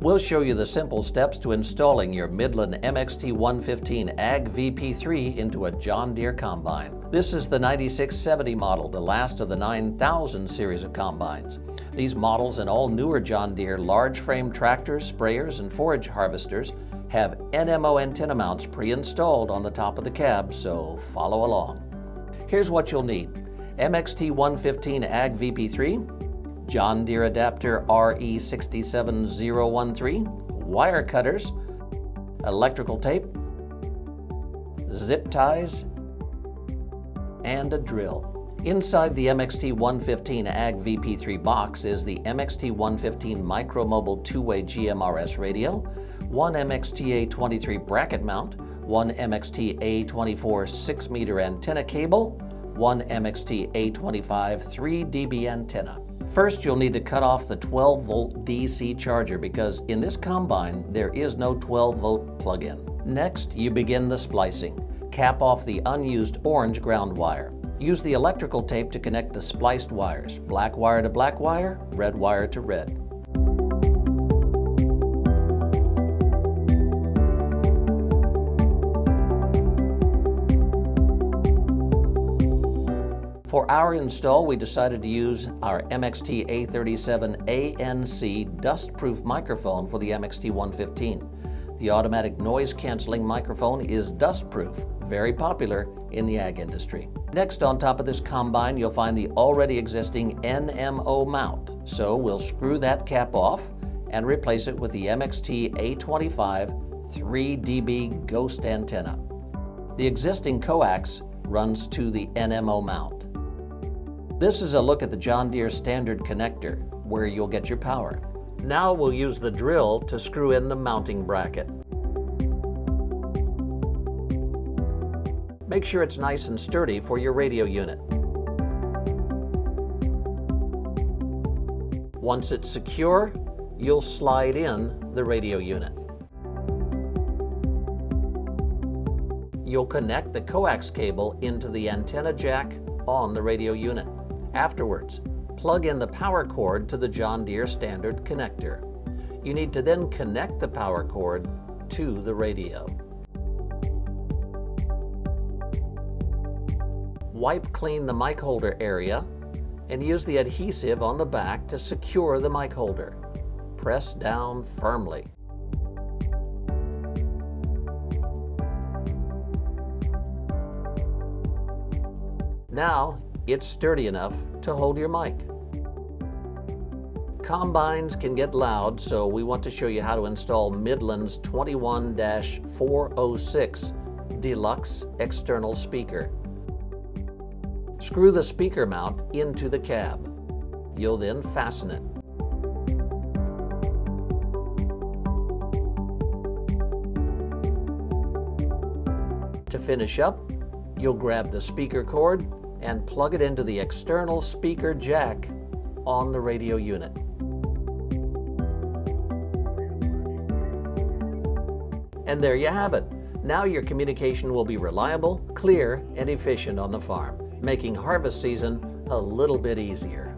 We'll show you the simple steps to installing your Midland MXT115AGVP3 into a John Deere combine. This is the 9670 model, the last of the 9000 series of combines. These models and all newer John Deere large frame tractors, sprayers, and forage harvesters have NMO antenna mounts pre-installed on the top of the cab, so follow along. Here's what you'll need: MXT115AGVP3, John Deere adapter RE67013, wire cutters, electrical tape, zip ties, and a drill. Inside the MXT115AGVP3 box is the MXT115 Micromobile two-way GMRS radio, one MXTA23 bracket mount, one MXTA24 6-meter antenna cable, one MXTA25 3 dB antenna. First, you'll need to cut off the 12-volt DC charger because in this combine, there is no 12-volt plug-in. Next, you begin the splicing. Cap off the unused orange ground wire. Use the electrical tape to connect the spliced wires, black wire to black wire, red wire to red. For our install, we decided to use our MXT-A37ANC dust-proof microphone for the MXT115. The automatic noise-canceling microphone is dust-proof, very popular in the ag industry. Next, on top of this combine, you'll find the already existing NMO mount. So we'll screw that cap off and replace it with the MXT-A25 3 dB ghost antenna. The existing coax runs to the NMO mount. This is a look at the John Deere standard connector, where you'll get your power. Now we'll use the drill to screw in the mounting bracket. Make sure it's nice and sturdy for your radio unit. Once it's secure, you'll slide in the radio unit. You'll connect the coax cable into the antenna jack on the radio unit. Afterwards, plug in the power cord to the John Deere standard connector. You need to then connect the power cord to the radio. Wipe clean the mic holder area and use the adhesive on the back to secure the mic holder. Press down firmly. Now, it's sturdy enough to hold your mic. Combines can get loud, so we want to show you how to install Midland's 21-406 Deluxe external speaker. Screw the speaker mount into the cab. You'll then fasten it. To finish up, you'll grab the speaker cord and plug it into the external speaker jack on the radio unit. And there you have it. Now your communication will be reliable, clear, and efficient on the farm, making harvest season a little bit easier.